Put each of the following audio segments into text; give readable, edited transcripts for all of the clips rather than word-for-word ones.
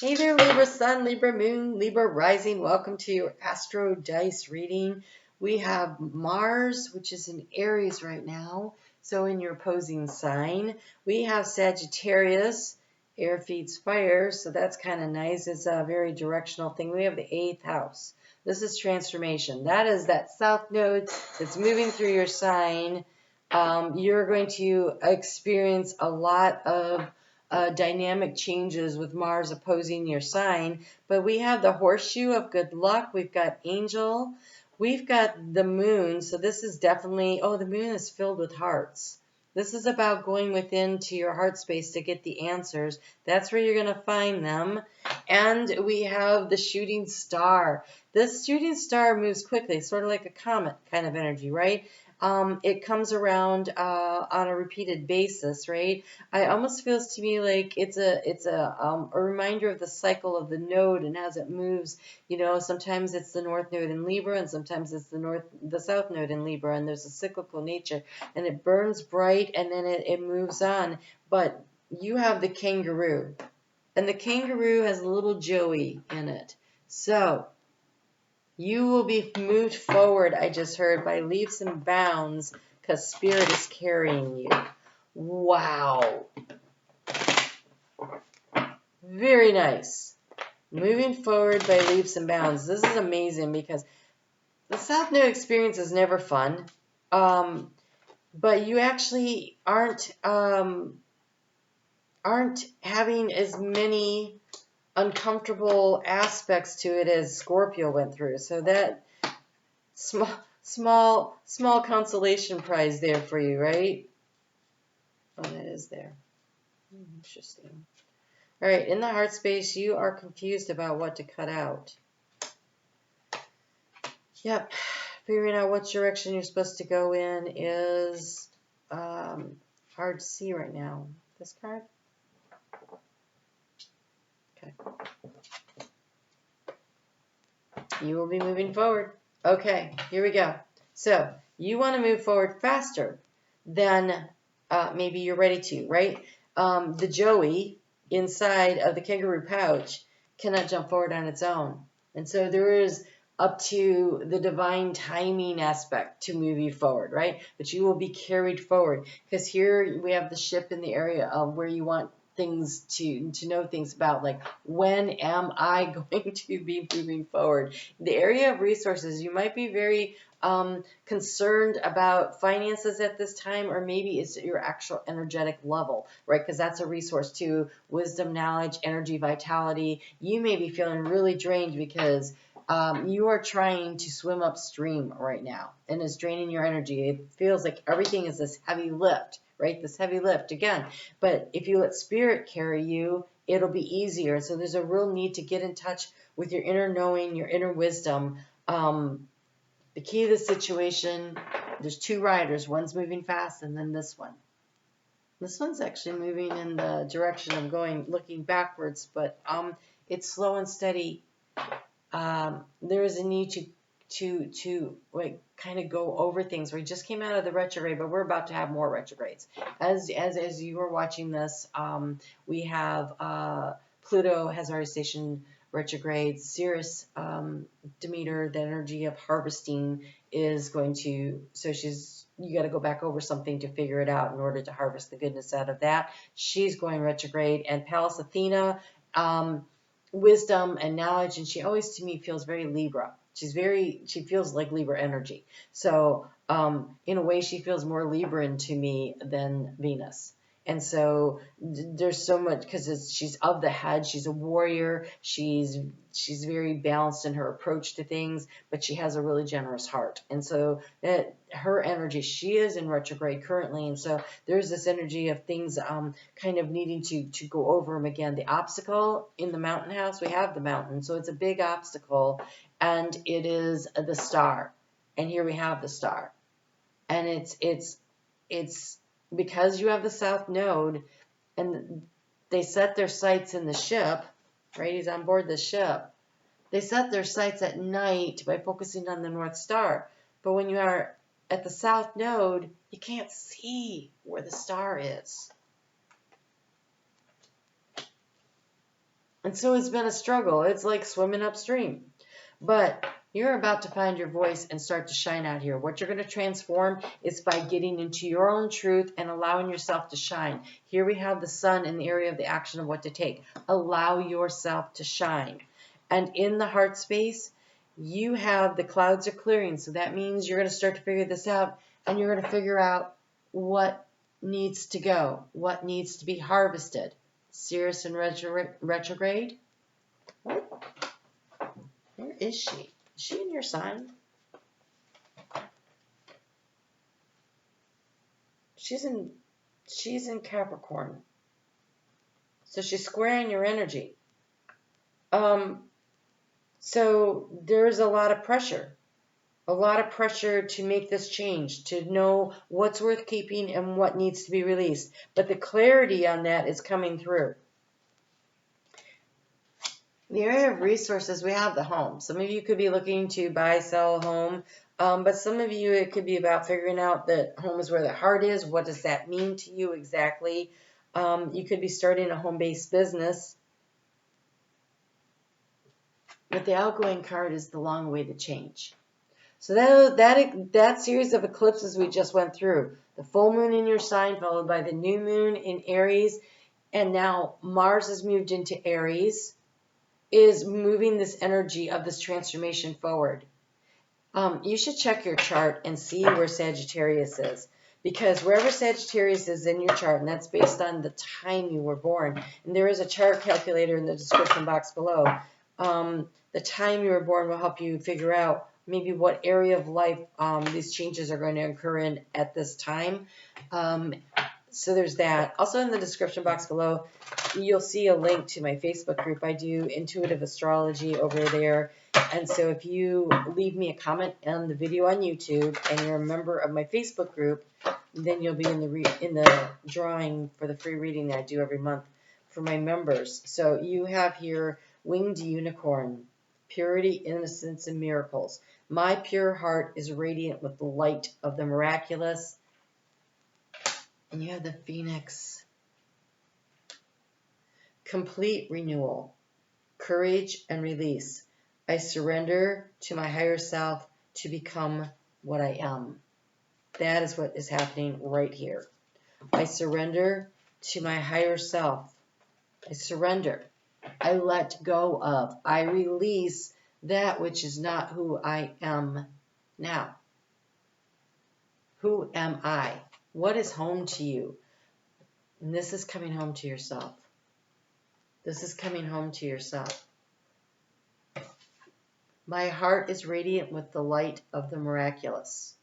Hey there, Libra Sun, Libra Moon, Libra Rising. Welcome to your Astro Dice reading. We have Mars, which is in Aries right now, so in your opposing sign. We have Sagittarius, air feeds fire, so that's kind of nice. It's a very directional thing. We have the 8th house. This is transformation. That is that south node that's moving through your sign. You're going to experience a lot of dynamic changes with Mars opposing your sign. But we have the horseshoe of good luck. We've got angel. We've got the moon. So this is definitely, oh, the moon is filled with hearts. This is about going within to your heart space to get the answers. That's where you're going to find them. And we have the shooting star. This shooting star moves quickly, sort of like a comet kind of energy, right? It comes around on a repeated basis, right? It almost feels to me like it's a reminder of the cycle of the node and as it moves. You know, sometimes it's the north node in Libra, and sometimes it's the south node in Libra, and there's a cyclical nature, and it burns bright, and then it moves on. But you have the kangaroo, and the kangaroo has a little Joey in it, so you will be moved forward, I just heard, by leaps and bounds because Spirit is carrying you. Wow. Very nice. Moving forward by leaps and bounds. This is amazing because the South Node experience is never fun. But you actually aren't having as many uncomfortable aspects to it as Scorpio went through. So that small consolation prize there for you, right? Oh, that is there. Interesting. All right, in the heart space, you are confused about what to cut out. Yep, figuring out what direction you're supposed to go in is hard to see right now. This card? Okay. You will be moving forward. Okay, here we go. So you want to move forward faster than maybe you're ready to, right? The Joey inside of the kangaroo pouch cannot jump forward on its own. And so there is up to the divine timing aspect to move you forward, right? But you will be carried forward because here we have the ship in the area of where you want things to know things about, like, when am I going to be moving forward? The area of resources, you might be very concerned about finances at this time, or maybe it's your actual energetic level, right? Because that's a resource too. Wisdom, knowledge, energy, vitality. You may be feeling really drained because you are trying to swim upstream right now, and it's draining your energy. It feels like everything is this heavy lift, right? This heavy lift again. But if you let Spirit carry you, it'll be easier. So there's a real need to get in touch with your inner knowing, your inner wisdom. The key to the situation, there's two riders. One's moving fast, and then this one. This one's actually moving in the direction of looking backwards, but it's slow and steady. There is a need to like kind of go over things. We just came out of the retrograde, but we're about to have more retrogrades. As you are watching this, we have Pluto has already stationed retrograde. Ceres, Demeter, the energy of harvesting is going to, so you got to go back over something to figure it out in order to harvest the goodness out of that. She's going retrograde. And Pallas Athena, wisdom and knowledge, and she always to me feels very Libra. She feels like Libra energy. So in a way she feels more Libran to me than Venus. And so there's so much, because she's of the head, she's a warrior, she's very balanced in her approach to things, but she has a really generous heart. And so that her energy, she is in retrograde currently, and so there's this energy of things kind of needing to go over them again. The obstacle in the mountain house, we have the mountain, so it's a big obstacle, and it is the star. And here we have the star. And it's because you have the south node, and they set their sights in the ship, right? He's on board the ship. They set their sights at night by focusing on the North Star. But when you are at the south node, you can't see where the star is. And so it's been a struggle. It's like swimming upstream. But you're about to find your voice and start to shine out here. What you're going to transform is by getting into your own truth and allowing yourself to shine. Here we have the sun in the area of the action of what to take. Allow yourself to shine. And in the heart space, you have the clouds are clearing. So that means you're going to start to figure this out, and you're going to figure out what needs to go, what needs to be harvested. Sirius in retrograde. What? Where is she? Is she in your sign? She's in Capricorn. So she's squaring your energy. So there's a lot of pressure. A lot of pressure to make this change, to know what's worth keeping and what needs to be released. But the clarity on that is coming through. The area of resources, we have the home. Some of you could be looking to buy, sell a home. But some of you, it could be about figuring out that home is where the heart is. What does that mean to you exactly? You could be starting a home-based business. But the outgoing card is the long-awaited change. So that series of eclipses we just went through, the full moon in your sign followed by the new moon in Aries, and now Mars has moved into Aries, is moving this energy of this transformation forward. You should check your chart and see where Sagittarius is, because wherever Sagittarius is in your chart, and that's based on the time you were born, and there is a chart calculator in the description box below, the time you were born will help you figure out maybe what area of life these changes are going to occur in at this time. So there's that. Also in the description box below, you'll see a link to my Facebook group. I do intuitive astrology over there. And so if you leave me a comment on the video on YouTube and you're a member of my Facebook group, then you'll be in the drawing for the free reading that I do every month for my members. So you have here Winged Unicorn, Purity, Innocence, and Miracles. My pure heart is radiant with the light of the miraculous. And you have the Phoenix. Complete renewal, courage, and release. I surrender to my higher self to become what I am. That is what is happening right here. I surrender to my higher self. I surrender. I let go of. I release that which is not who I am now. Who am I? What is home to you? And this is coming home to yourself. This is coming home to yourself. My heart is radiant with the light of the miraculous.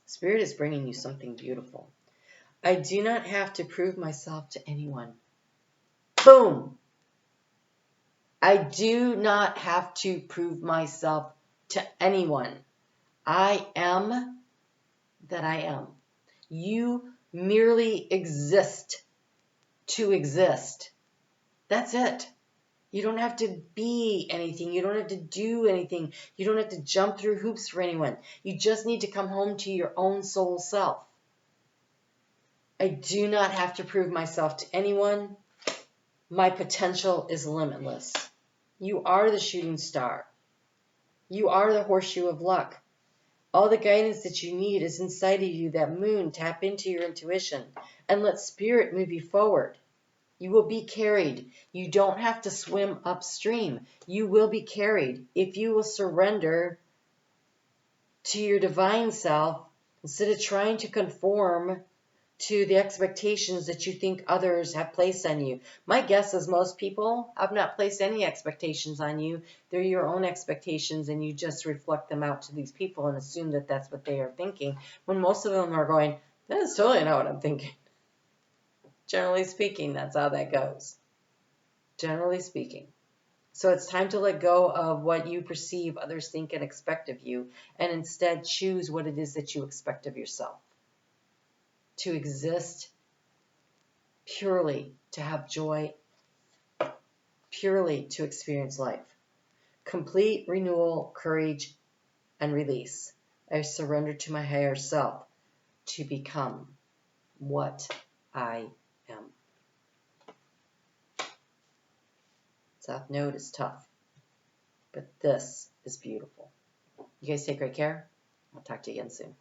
Spirit is bringing you something beautiful. I do not have to prove myself to anyone. Boom! I do not have to prove myself to anyone. I am that I am. You merely exist to exist. That's it. You don't have to be anything. You don't have to do anything. You don't have to jump through hoops for anyone. You just need to come home to your own soul self. I do not have to prove myself to anyone. My potential is limitless. You are the shooting star. You are the horseshoe of luck. All the guidance that you need is inside of you. That moon, tap into your intuition and let spirit move you forward. You will be carried. You don't have to swim upstream. You will be carried if you will surrender to your divine self instead of trying to conform to the expectations that you think others have placed on you. My guess is most people have not placed any expectations on you. They're your own expectations, and you just reflect them out to these people and assume that that's what they are thinking, when most of them are going, that's totally not what I'm thinking. Generally speaking, that's how that goes. Generally speaking. So it's time to let go of what you perceive others think and expect of you, and instead choose what it is that you expect of yourself. To exist purely to have joy, purely to experience life. Complete renewal, courage, and release. I surrender to my higher self to become what I am. South Node is tough. But this is beautiful. You guys take great care. I'll talk to you again soon.